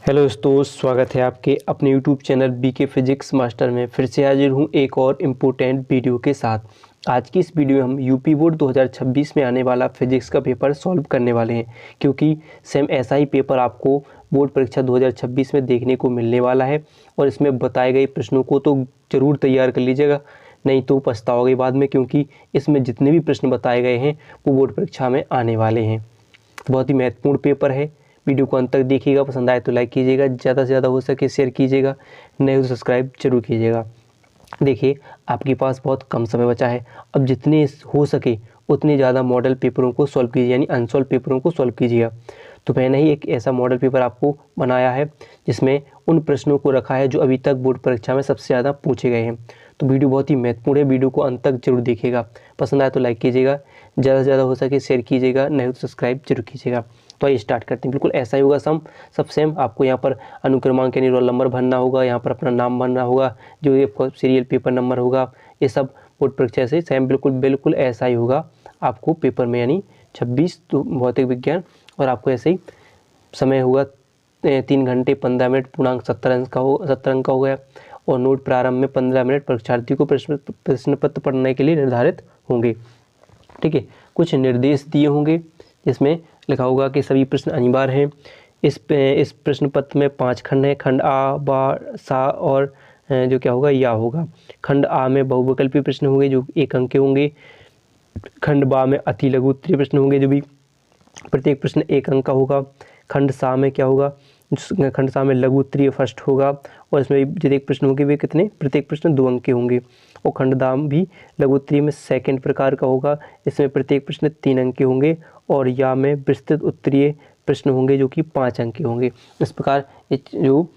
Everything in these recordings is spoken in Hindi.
हेलो दोस्तों, स्वागत है आपके अपने YouTube channel BK physics master में। फिर से हाजिर हूँ एक और इम्पोर्टेंट वीडियो के साथ। आज की इस वीडियो में हम यूपी बोर्ड 2026 में आने वाला फिजिक्स का पेपर सॉल्व करने वाले हैं, क्योंकि सेम ऐसा ही पेपर आपको बोर्ड परीक्षा 2026 में देखने को मिलने वाला है। और इसमें बताए गए प्रश्नों को तो ज़रूर तैयार कर लीजिएगा, नहीं तो पछताओगे बाद में, क्योंकि इसमें जितने भी प्रश्न बताए गए हैं वो बोर्ड परीक्षा में आने वाले हैं। बहुत ही महत्वपूर्ण पेपर है। वीडियो को अंत तक देखिएगा, पसंद आए तो लाइक कीजिएगा, ज़्यादा से ज़्यादा हो सके शेयर कीजिएगा, नहीं तो सब्सक्राइब जरूर कीजिएगा। देखिए, आपके पास बहुत कम समय बचा है। अब जितने हो सके उतने ज़्यादा मॉडल पेपरों को सॉल्व कीजिए, यानी अनसॉल्व पेपरों को सॉल्व कीजिएगा। तो मैंने ही एक ऐसा मॉडल पेपर आपको बनाया है जिसमें उन प्रश्नों को रखा है जो अभी तक बोर्ड परीक्षा में सबसे ज़्यादा पूछे गए हैं। तो वीडियो बहुत ही महत्वपूर्ण है, वीडियो को अंत तक जरूर देखिएगा। पसंद आए तो लाइक कीजिएगा, ज़्यादा से ज़्यादा हो सके शेयर कीजिएगा, नहीं तो सब्सक्राइब जरूर कीजिएगा। तो आइए स्टार्ट करते हैं। बिल्कुल ऐसा ही होगा सब सेम। आपको यहाँ पर अनुक्रमांक यानी रोल नंबर भरना होगा, यहाँ पर अपना नाम भरना होगा, जो ये सीरियल पेपर नंबर होगा, ये सब बोर्ड परीक्षा से सेम बिल्कुल ऐसा ही होगा आपको पेपर में, यानी 26 तो भौतिक विज्ञान। और आपको ऐसे ही समय होगा 3 घंटे 15 मिनट, पूर्णांक 70 अंक का हो गया। और नोट प्रारंभ में 15 मिनट परीक्षार्थी को प्रश्न पत्र पढ़ने के लिए निर्धारित होंगे। ठीक है, कुछ निर्देश दिए होंगे जिसमें लिखा होगा कि सभी प्रश्न अनिवार्य हैं। इस प्रश्न पत्र में 5 खंड हैं, खंड आ, बा, सा और जो क्या होगा या होगा। खंड आ में बहुविकल्पी प्रश्न होंगे जो 1 अंक के होंगे। खंड बा में अति लघु उत्तरीय प्रश्न होंगे जो भी प्रत्येक प्रश्न 1 अंक का होगा। खंड सा में क्या होगा, खंड सा में लघु उत्तरीय फर्स्ट होगा, और इसमें जो एक प्रश्न होंगे वे कितने, प्रत्येक प्रश्न 2 अंक के होंगे। और खंड दाम भी लघु उत्तरीय में सेकंड प्रकार का होगा, इसमें प्रत्येक प्रश्न 3 अंक के होंगे। और या में विस्तृत उत्तरीय प्रश्न होंगे जो कि 5 अंक के होंगे। इस प्रकार जो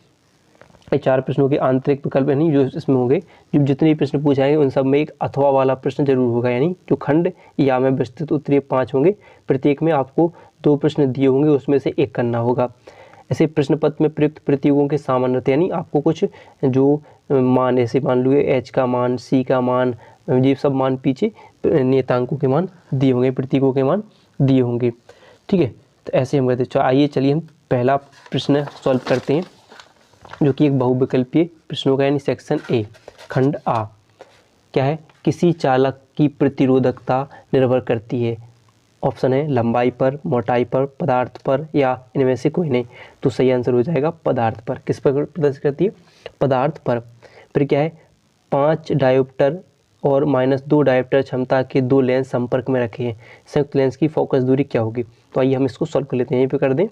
4 प्रश्नों के आंतरिक विकल्प यानी जो इसमें होंगे, जो जितने प्रश्न पूछाएंगे उन सब में एक अथवा वाला प्रश्न जरूर होगा, यानी जो खंड या में विस्तृत उत्तरीय 5 होंगे, प्रत्येक में आपको 2 प्रश्न दिए होंगे, उसमें से 1 करना होगा। ऐसे प्रश्न पत्र में प्रयुक्त प्रतीकों के सामान्यतः, यानी आपको कुछ जो मान, ऐसे मान लो एच का मान, सी का मान, ये सब मान पीछे नियतांकों के मान दिए होंगे, प्रतीकों के मान दिए होंगे। ठीक है, तो ऐसे हम कहते हैं। आइए चलिए हम पहला प्रश्न सॉल्व करते हैं, जो कि एक बहुविकल्पीय प्रश्न होगा, यानी सेक्शन ए। खंड आ क्या है, किसी चालक की प्रतिरोधकता निर्भर करती है। ऑप्शन है लंबाई पर, मोटाई पर, पदार्थ पर, या इनमें से कोई नहीं। तो सही आंसर हो जाएगा पदार्थ पर। किस पर प्रदर्शित करती है, पदार्थ पर। फिर क्या है, 5 डायोप्टर और -2 डायोप्टर क्षमता के 2 लेंस संपर्क में रखे हैं, संयुक्त लेंस की फोकस दूरी क्या होगी। तो आइए हम इसको सॉल्व कर लेते हैं, यहीं पे कर दें।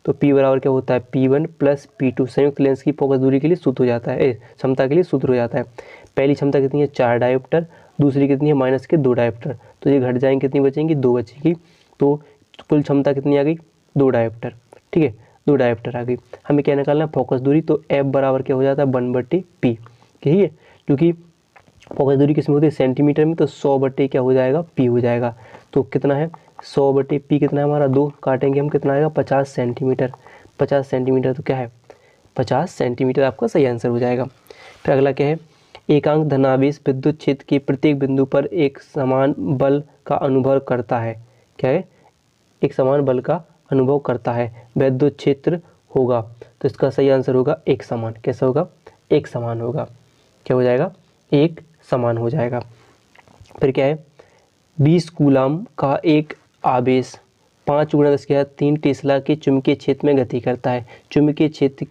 तो P बराबर क्या होता है, P1 + P2 संयुक्त लेंस की फोकस दूरी के लिए सूत्र हो जाता है, क्षमता के लिए सूत्र हो जाता है। पहली क्षमता कितनी है, 4 डायोप्टर, दूसरी कितनी है, -2 डायोप्टर। तो ये घट जाएंगे, कितनी बचेंगी, 2 बचेगी। तो कुल क्षमता कितनी आ गई, 2 डायोप्टर। ठीक है, 2 डायोप्टर आ गई। हमें क्या निकालना है, फोकस दूरी। तो F बराबर क्या हो जाता है, 1/P। ठीक है, क्योंकि फोकस दूरी किसमें होती है, सेंटीमीटर में, तो 100 क्या हो जाएगा, P हो जाएगा। तो कितना है, 100/P कितना है हमारा, 2 काटेंगे हम, कितना आएगा, 50 सेंटीमीटर। 50 सेंटीमीटर तो क्या है, 50 सेंटीमीटर आपका सही आंसर हो जाएगा। फिर अगला क्या है, एकांक धनावेश विद्युत क्षेत्र के प्रत्येक बिंदु पर एक समान बल का अनुभव करता है। क्या है, एक समान बल का अनुभव करता है, विद्युत क्षेत्र होगा। तो इसका सही आंसर होगा एक समान। कैसा होगा, एक समान होगा। क्या हो जाएगा, एक समान हो जाएगा। फिर क्या है, 20 कूलाम का एक आवेश 5 × 10⁻³ टेस्ला के चुंबकीय क्षेत्र में गति करता है। चुंबकीय क्षेत्र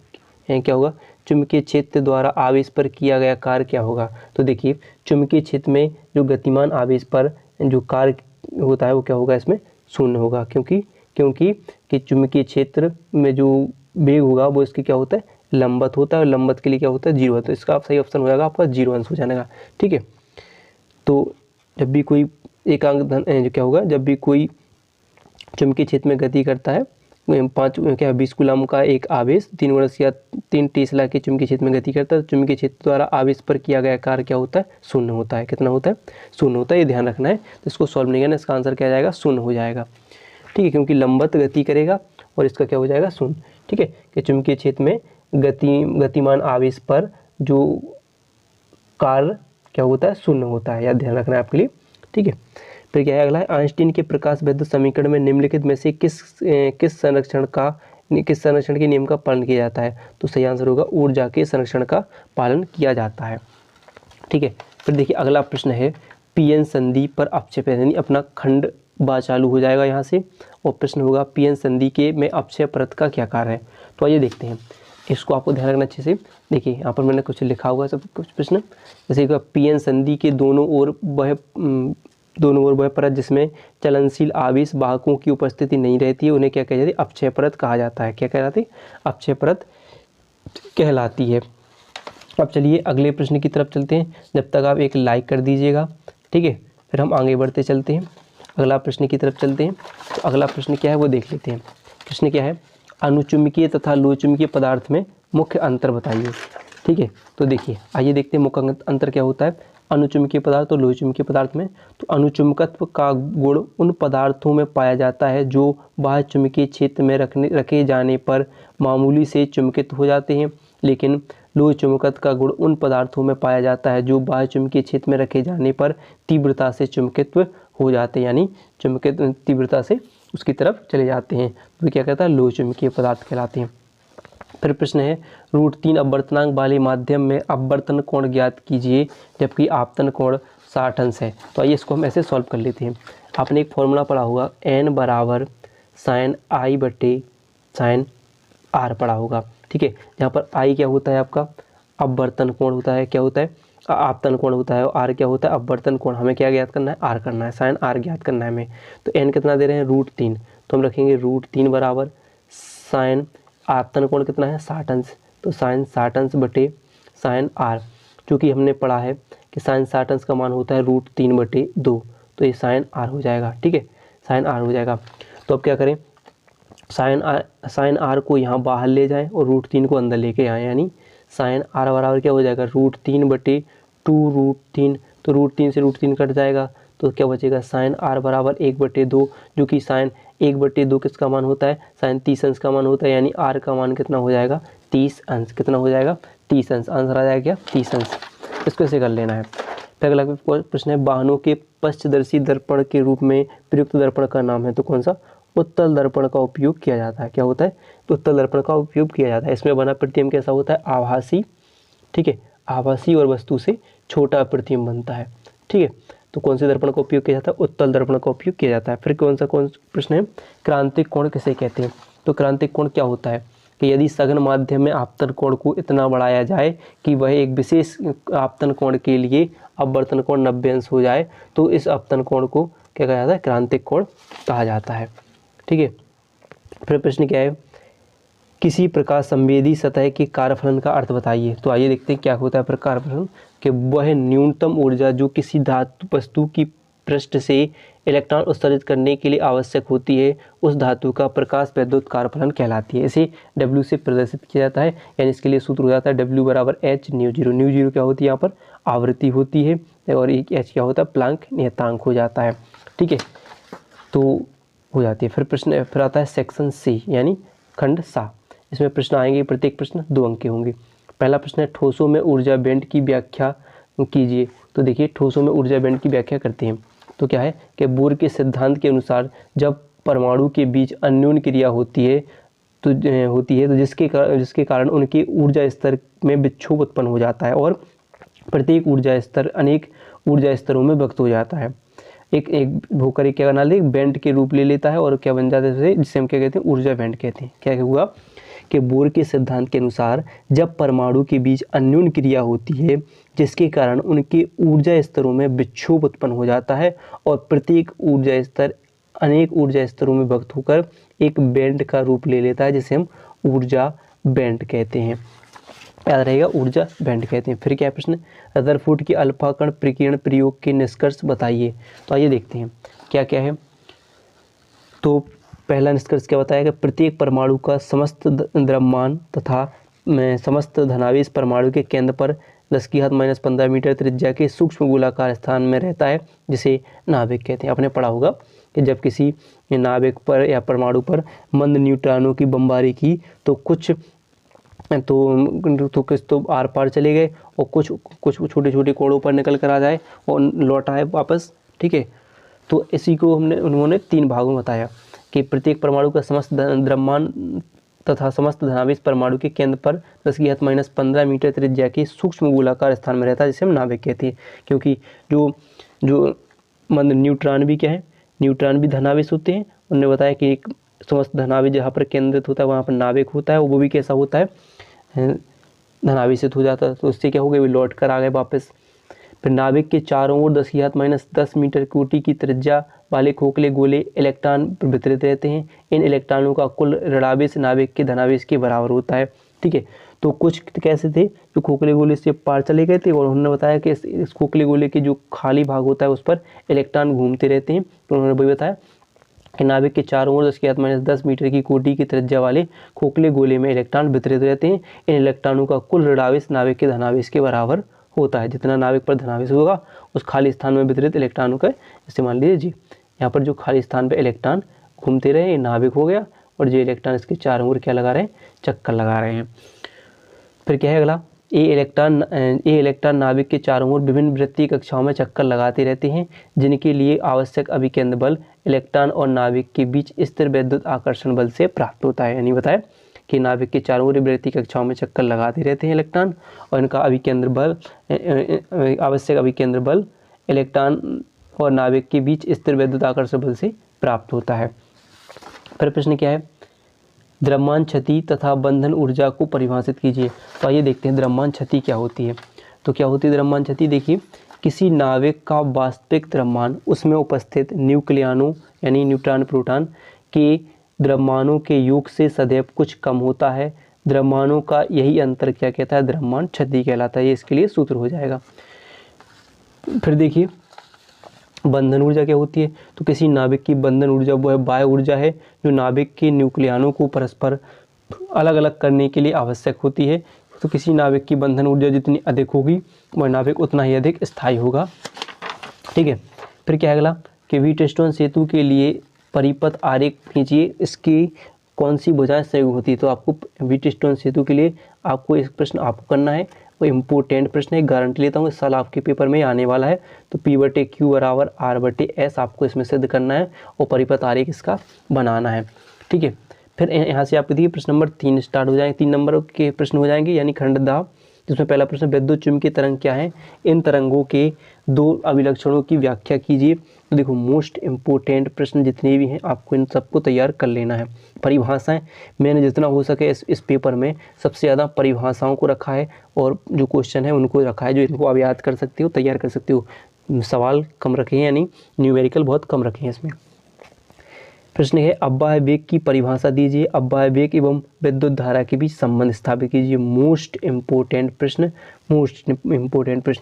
क्या होगा, चुंबकीय क्षेत्र द्वारा आवेश पर किया गया कार्य क्या होगा। तो देखिए, चुंबकीय क्षेत्र में जो गतिमान आवेश पर जो कार्य होता है वो क्या होगा, इसमें 0 होगा, क्योंकि कि चुंबकीय क्षेत्र में जो वेग होगा वो इसके क्या होता है, लंबवत होता है, और लंबवत के लिए क्या होता है, 0 होता है। तो इसका सही ऑप्शन हो जाएगा आपका 0 अंश हो जाएगा। ठीक है, तो जब भी कोई एकांक धन जो क्या होगा, जब भी कोई चुंबकीय क्षेत्र में गति करता है, 20 कूलाम का एक आवेश 3 × 10⁻³ टेस्ला के चुंबकीय क्षेत्र में गति करता है, तो चुंबकीय क्षेत्र द्वारा आवेश पर किया गया कार्य क्या होता है, 0 होता है। कितना होता है, 0 होता है, ये ध्यान रखना है। तो इसको सॉल्व नहीं करना, इसका आंसर क्या जाएगा, 0 हो जाएगा। ठीक है, क्योंकि लंबवत गति करेगा और इसका क्या हो जाएगा, 0। ठीक है, कि चुंबकीय क्षेत्र में गतिमान आवेश पर जो कार्य क्या होता है, 0 होता है, याद ध्यान रखना है आपके लिए। ठीक है, फिर क्या है अगला है, आइंस्टीन के प्रकाश विद्युत समीकरण में निम्नलिखित में से किस संरक्षण का किस संरक्षण के नियम का पालन किया जाता है? तो सही आंसर होगा ऊर्जा के संरक्षण का पालन किया जाता है। ठीक है, फिर देखिए अगला प्रश्न है पीएन संधि पर अपक्षय परत, यानी अपना खंड बा चालू हो जाएगा यहाँ से, और प्रश्न होगा पीएन संधि के में अपक्षय परत का क्या कार्य है? तो आइए देखते हैं, इसको आपको ध्यान रखना अच्छे से। देखिए यहाँ पर मैंने कुछ लिखा हुआ है सब कुछ प्रश्न, जैसे कि पीएन संधि के दोनों ओर वह परत जिसमें चलनशील आवेश वाहकों की उपस्थिति नहीं रहती है उन्हें क्या कहा जाती है? अपक्षय परत कहा जाता है। क्या कहलाती है? अपक्षय परत कहलाती है। अब चलिए अगले प्रश्न की तरफ चलते हैं, जब तक आप एक लाइक कर दीजिएगा। ठीक है, फिर हम आगे बढ़ते चलते हैं, अगला प्रश्न की तरफ चलते हैं। तो अगला प्रश्न क्या है वो देख लेते हैं। प्रश्न क्या है? अनुचुंबकीय तथा लोहचुंबकीय पदार्थ में मुख्य अंतर बताइए। ठीक है, तो देखिए आइए देखते हैं मुख्य अंतर क्या होता है अनुचुंबकीय पदार्थ और लोहचुंबकीय पदार्थ में। तो अनुचुंबकत्व का गुण उन पदार्थों में पाया जाता है जो बाह्य चुंबकीय क्षेत्र में रखे जाने पर मामूली से चुंबकित हो जाते हैं, लेकिन लोह चुंबकत्व का गुण उन पदार्थों में पाया जाता है जो बाह्य चुंबकीय क्षेत्र में रखे जाने पर तीव्रता से चुंबकित हो जाते हैं, यानी चुंबकित तीव्रता से उसकी तरफ चले जाते हैं, तो क्या कहता है? लोह चुंबकीय पदार्थ कहलाते हैं। फिर प्रश्न है √3 अपवर्तनांक वाले माध्यम में अपवर्तन कोण ज्ञात कीजिए जबकि आपतन कोण 60 अंश है। तो आइए इसको हम ऐसे सॉल्व कर लेते हैं। आपने एक फॉर्मूला पढ़ा होगा n बराबर sin I बटे sin R पढ़ा होगा। ठीक है, जहाँ पर I क्या होता है आपका? अपवर्तन कोण होता है। क्या होता है? आपतन कोण होता है। और R क्या होता है? अपवर्तन कोण। हमें क्या ज्ञात करना है? R करना है, sin R ज्ञात करना है हमें। तो n कितना दे रहे हैं? √3, तो हम रखेंगे √3 बराबर sin आपतन कोण कितना है? 60 अंश, तो sin 60 अंश बटे sin R, चूँकि हमने पढ़ा है कि sin 60 अंश का मान होता है √3 बटे 2, तो ये sin R हो जाएगा। ठीक है, sin R हो जाएगा। तो अब क्या करें? sin R को यहाँ बाहर ले जाएं और √3 को अंदर लेके आएँ, यानी sin R बराबर क्या हो जाएगा? √3 बटे 2√3, तो √3 से √3 कट जाएगा, तो क्या बचेगा? sin R बराबर 1/2, जो कि sin 1/2 किसका मान होता है? sin 30 अंश का मान होता है, यानी R का मान कितना हो जाएगा? 30 अंश। कितना हो जाएगा? 30 अंश। आंसर आ जाएगा क्या? 30 अंश। इसको ऐसे कर लेना है। फिर अगला प्रश्न है वाहनों के पश्चदर्शी दर्पण के रूप में प्रयुक्त दर्पण का नाम है, तो कौन सा? उत्तल दर्पण का उपयोग किया जाता है। क्या होता है? तो उत्तल दर्पण का उपयोग किया जाता है। इसमें बना प्रतिबिंब कैसा होता है? आभासी। ठीक है, आभासी और वस्तु से छोटा प्रतिबिंब बनता है। ठीक है, तो कौन से दर्पण का उपयोग किया जाता है? उत्तल दर्पण का उपयोग किया जाता है। फिर कौन प्रश्न है क्रांतिक कोण किसे कहते हैं? तो क्रांतिक कोण क्या होता है कि यदि सघन माध्यम में आपतन कोण को इतना बढ़ाया जाए कि वह एक विशेष आपतन कोण के लिए अपवर्तन कोण 90 अंश हो जाए, तो इस आपतन कोण को क्या कहा जाता है? क्रांतिक कोण कहा जाता है। ठीक है, फिर प्रश्न क्या है किसी प्रकाश संवेदी सतह के कार्यफलन का अर्थ बताइए। तो आइए देखते हैं क्या होता है कार्यफलन, कि वह न्यूनतम ऊर्जा जो किसी धातु वस्तु की पृष्ठ से इलेक्ट्रॉन उत्सर्जित करने के लिए आवश्यक होती है उस धातु का प्रकाश वैद्युत कार्यफलन कहलाती है। इसे W से प्रदर्शित किया जाता है, यानी इसके लिए सूत्र हो जाता है W बराबर H ν0। ν0 क्या होती है? यहाँ पर आवृत्ति होती है, और एक H क्या होता है? प्लांक नियतांक हो जाता है। ठीक है, तो हो जाती है। फिर आता है सेक्शन C, यानी खंड सा। इसमें प्रश्न आएंगे, प्रत्येक प्रश्न 2 अंक के होंगे। पहला प्रश्न है ठोसों में ऊर्जा बैंड की व्याख्या कीजिए। तो देखिए ठोसों में ऊर्जा बैंड की व्याख्या करते हैं, तो क्या है कि बोर के सिद्धांत के अनुसार जब परमाणु के बीच अन्योन्य क्रिया होती है तो जिसके कारण उनके ऊर्जा स्तर में विक्षोभ उत्पन्न हो जाता है और प्रत्येक ऊर्जा स्तर अनेक ऊर्जा स्तरों में व्यक्त हो जाता है। एक भूकर क्या करना ले बैंड के रूप ले लेता है और क्या बन जाता है, जिसे हम क्या कहते हैं? ऊर्जा बैंड कहते हैं। क्या हुआ कि बोर के सिद्धांत के अनुसार जब परमाणु के बीच अन्योन्य क्रिया होती है जिसके कारण उनके ऊर्जा स्तरों में विक्षोभ उत्पन्न हो जाता है और प्रत्येक ऊर्जा स्तर अनेक ऊर्जा स्तरों में व्यक्त होकर एक बैंड का रूप ले लेता है, जिसे हम ऊर्जा बैंड कहते हैं। याद रहेगा, ऊर्जा बैंड कहते हैं। फिर क्या प्रश्न? रदरफोर्ड की अल्फा कण प्रकीर्णन प्रयोग के निष्कर्ष बताइए। तो आइए देखते हैं क्या क्या है। तो पहला निष्कर्ष क्या बताया कि प्रत्येक परमाणु का समस्त द्रव्यमान तथा समस्त धनावेश परमाणु के केंद्र पर 10⁻⁻15 मीटर त्रिज्या के सूक्ष्म गोलाकार स्थान में रहता है, जिसे नाभिक कहते हैं। आपने पढ़ा होगा कि जब किसी नाभिक पर या परमाणु पर मंद न्यूट्रॉनों की बमबारी की तो कुछ तो आर पार चले गए और कुछ छोटे छोटे कोणों पर निकल कर आ जाए और लौट आए वापस। ठीक है, तो इसी को उन्होंने 3 भागों में बताया कि प्रत्येक परमाणु का समस्त द्रव्यमान तथा समस्त धनावेश परमाणु के केंद्र पर 10⁻⁻15 मीटर त्रिज्या के सूक्ष्म गोलाकार स्थान में रहता है, जिसे हम नाभिक कहते हैं। क्योंकि जो न्यूट्रॉन भी क्या है, न्यूट्रॉन भी धनावेश होते हैं। उन्होंने बताया कि एक समस्त धनावेश जहाँ पर केंद्रित होता है वहाँ पर नाभिक होता है, वो भी कैसा होता है, धनावेशित हो जाता है। तो उससे क्या हो गया, लौट कर आ गए वापस। फिर नाभिक के चारों ओर 10⁻10 मीटर कोटि की त्रिज्या वाले खोखले गोले इलेक्ट्रॉन वितरित रहते हैं। इन इलेक्ट्रॉनों का कुल ऋणावेश नाभिक के धनावेश के बराबर होता है। ठीक है, तो कुछ कैसे थे, जो खोखले गोले से पार चले गए थे, और उन्होंने बताया कि इस खोखले गोले के जो खाली भाग होता है उस पर इलेक्ट्रॉन घूमते रहते हैं। तो उन्होंने वही बताया कि नाभिक के चारों ओर 10⁻10 मीटर की कोटि की त्रिज्या वाले खोखले गोले में इलेक्ट्रॉन वितरित रहते हैं। इन इलेक्ट्रॉनों का कुल ऋणावेश नाभिक के धनावेश के बराबर होता है। जितना नाभिक पर धनावेश होगा उस खाली स्थान में वितरित इलेक्ट्रॉनों का, जैसे मान लीजिए जी यहाँ पर जो खाली स्थान पर इलेक्ट्रॉन घूमते रहे, ये नाभिक हो गया, और जो इलेक्ट्रॉन इसके चारों ओर क्या लगा रहे हैं, चक्कर लगा रहे हैं। फिर क्या है अगला, ये इलेक्ट्रॉन नाभिक के चारों ओर विभिन्न वृत्तीय कक्षाओं में चक्कर लगाते रहते हैं, जिनके लिए आवश्यक अभिकेंद्र बल इलेक्ट्रॉन और नाभिक के बीच स्थिर वैद्युत आकर्षण बल से प्राप्त होता है। यानी बताया कि नाभिक के चारों ओर वृत्तीय कक्षाओं में चक्कर लगाते रहते हैं इलेक्ट्रॉन, और इनका अभिकेंद्र बल, आवश्यक अभिकेंद्र बल इलेक्ट्रॉन और नाभिक के बीच स्थिर वैद्युत आकर्षण बल से प्राप्त होता है। फिर प्रश्न क्या है, द्रव्यमान क्षति तथा बंधन ऊर्जा को परिभाषित कीजिए। तो आइए देखते हैं द्रव्यमान क्षति क्या होती है। तो क्या होती है द्रव्यमान क्षति, देखिए किसी नाभिक का वास्तविक द्रव्यमान उसमें उपस्थित न्यूक्लियनों यानी न्यूट्रॉन प्रोटॉन के द्रव्यमानों के योग से सदैव कुछ कम होता है। द्रव्यमानों का यही अंतर क्या कहता है, द्रव्यमान क्षति कहलाता है। ये इसके लिए सूत्र हो जाएगा। फिर देखिए बंधन ऊर्जा क्या होती है, तो किसी नाभिक की बंधन ऊर्जा वो है बाह्य ऊर्जा है, जो नाभिक के न्यूक्लियनों को परस्पर अलग अलग करने के लिए आवश्यक होती है। तो किसी नाभिक की बंधन ऊर्जा जितनी अधिक होगी वह नाभिक उतना ही अधिक स्थायी होगा। ठीक है, फिर क्या है अगला कि व्हीटस्टोन सेतु के लिए परिपथ आरेख खींचिए, इसकी कौन सी भुजाएं संयुक्त होती है। तो आपको व्हीटस्टोन सेतु के लिए आपको एक प्रश्न आपको करना है, वो इम्पोर्टेंट प्रश्न है, गारंटी लेता हूँ इस साल आपके पेपर में आने वाला है। तो P/Q बराबर R/S आपको इसमें सिद्ध करना है और परिपथ आरेख इसका बनाना है। ठीक है, फिर यहाँ से आपको देखिए प्रश्न नंबर 3 स्टार्ट हो जाएंगे, 3 नंबर के प्रश्न हो जाएंगे, यानी खंडदाह, जिसमें पहला प्रश्न विद्युत चुम्बकीय तरंग क्या है, इन तरंगों के 2 अभिलक्षणों की व्याख्या कीजिए। तो देखो मोस्ट इम्पोर्टेंट प्रश्न जितने भी हैं आपको इन सबको तैयार कर लेना है। परिभाषाएं मैंने जितना हो सके इस पेपर में सबसे ज़्यादा परिभाषाओं को रखा है, और जो क्वेश्चन है उनको रखा है, जो इनको आप याद कर सकते हो, तैयार कर सकते हो। सवाल कम रखे हैं, यानी न्यूमेरिकल बहुत कम रखे हैं इसमें। प्रश्न है अवबाह्य वेग की परिभाषा दीजिए, अवबाह्य वेग एवं विद्युत धारा के बीच संबंध स्थापित कीजिए। मोस्ट इम्पोर्टेंट प्रश्न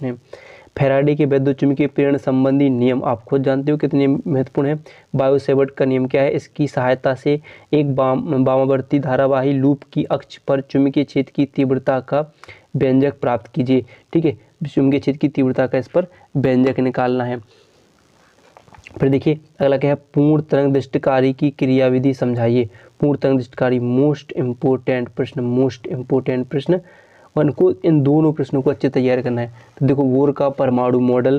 है। फैराडे के विद्युत चुम्बकीय प्रेरण संबंधी नियम आप खुद जानते हो कितने महत्वपूर्ण है। बायो-सेवर्ट का नियम क्या है, इसकी सहायता से एक वामावर्ती धारावाही लूप की अक्ष पर चुम्बकीय क्षेत्र की तीव्रता का व्यंजक प्राप्त कीजिए। ठीक है, चुम्बकीय क्षेत्र की तीव्रता का इस पर व्यंजक निकालना है। फिर देखिए अगला क्या है, पूर्ण तरंग दृष्टिकारी की क्रियाविधि समझाइए। पूर्ण तरंग दृष्टिकारी मोस्ट इम्पोर्टेंट प्रश्न, और इनको इन दोनों प्रश्नों को अच्छे तैयार करना है। तो देखो बोर का परमाणु मॉडल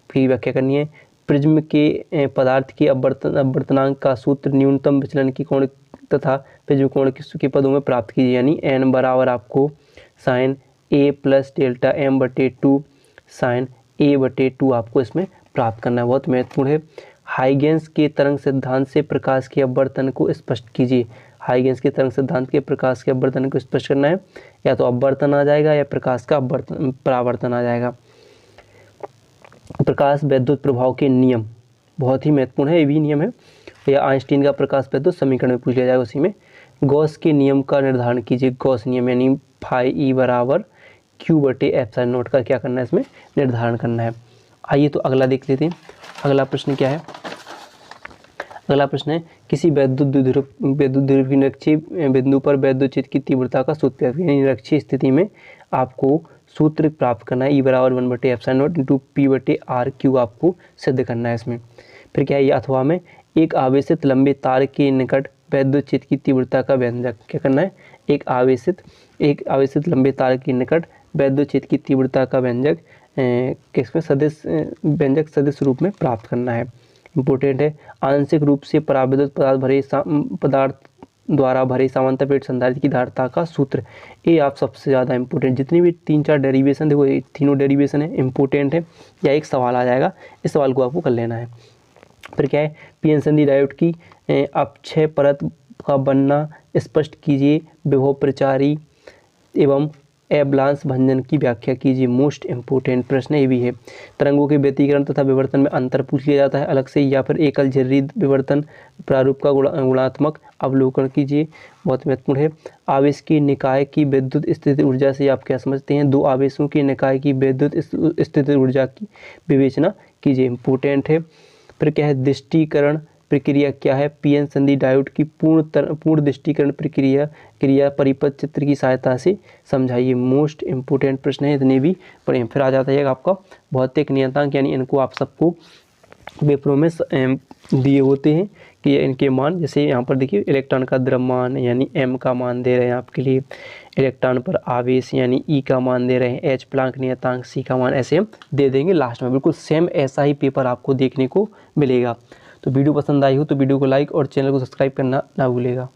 की व्याख्या करनी है। प्रिज्म के पदार्थ के अपवर्तनांक का सूत्र न्यूनतम विचलन की कोण तथा प्रिज्म कोण के पदों में प्राप्त कीजिए। यानी n बराबर आपको sin A plus delta m/2 sin A/2 आपको इसमें प्राप्त करना है, बहुत महत्वपूर्ण है। हाइगेंस के तरंग सिद्धांत से प्रकाश के अपवर्तन को स्पष्ट कीजिए। हाइगेंस के तरंग सिद्धांत के प्रकाश के अपवर्तन को स्पष्ट करना है, या तो अपवर्तन आ जाएगा या प्रकाश का परावर्तन आ जाएगा। प्रकाश वैद्युत प्रभाव के नियम बहुत ही महत्वपूर्ण है, ये भी नियम है, या आइंस्टीन का प्रकाश वैद्युत समीकरण में पूछ लिया जाएगा उसी में। गॉस के नियम का निर्धारण कीजिए। गॉस नियम यानी φE बराबर Q/ε0 का क्या करना है, इसमें निर्धारण करना है। आइए तो अगला देख लेते हैं। अगला प्रश्न क्या है, अगला प्रश्न है किसी विद्युत द्विध्रुव की निरक्षीय बिंदु पर विद्युत क्षेत्र की तीव्रता का सूत्र, यानी निरक्षीय स्थिति में आपको सूत्र प्राप्त करना है। E बराबर 1/ε0 इंटू P/RQ आपको सिद्ध करना है इसमें। फिर क्या है, ये अथवा में एक आवेशित लंबे तार के निकट विद्युत क्षेत्र की तीव्रता का व्यंजक क्या करना है, एक आवेशित लंबे तार के निकट विद्युत क्षेत्र की तीव्रता का व्यंजक किसमें सदिश रूप में प्राप्त करना है। इम्पोर्टेंट है। आंशिक रूप से पराविद्युत पदार्थ भरे द्वारा भरे समांतर प्लेट संधारित्र की धारिता का सूत्र। ये आप सबसे ज़्यादा इंपॉर्टेंट, जितनी भी 3-4 डेरिवेशन देखो, ये तीनों डेरिवेशन है इंपॉर्टेंट है, या एक सवाल आ जाएगा, इस सवाल को आपको कर लेना है। फिर क्या है, पीएन संधि डायोड की अपक्षय परत का बनना स्पष्ट कीजिए, विभव प्रचारी एवं एवलांस भंजन की व्याख्या कीजिए। मोस्ट इंपोर्टेंट प्रश्न ये भी है। तरंगों के व्यतिकरण तथा विवर्तन में अंतर पूछ लिया जाता है अलग से, या फिर एकल झिर्री विवर्तन प्रारूप का गुणात्मक अवलोकन कीजिए, बहुत महत्वपूर्ण है। आवेश की निकाय की विद्युत स्थिति ऊर्जा से आप क्या समझते हैं, दो आवेशों की निकाय की विद्युत स्थिति ऊर्जा की विवेचना कीजिए, इंपॉर्टेंट है। फिर क्या है, दृष्टिकरण प्रक्रिया क्या है, पीएन संधि डायोड की पूर्ण दृष्टिकरण क्रिया परिपथ चित्र की सहायता से समझाइए। मोस्ट इंपोर्टेंट प्रश्न है, इतने भी पढ़े। फिर आ जाता है आपका भौतिक नियतांक, यानी इनको आप सबको पेपरों में दिए होते हैं कि इनके मान, जैसे यहाँ पर देखिए इलेक्ट्रॉन का द्रव्यमान यानी m का मान दे रहे हैं आपके लिए, इलेक्ट्रॉन पर आवेश यानी E का मान दे रहे हैं, h प्लांक नियतांक C का मान, ऐसे हम दे देंगे लास्ट में। बिल्कुल सेम ऐसा ही पेपर आपको देखने को मिलेगा। तो वीडियो पसंद आई हो तो वीडियो को लाइक और चैनल को सब्सक्राइब करना ना भूलेगा।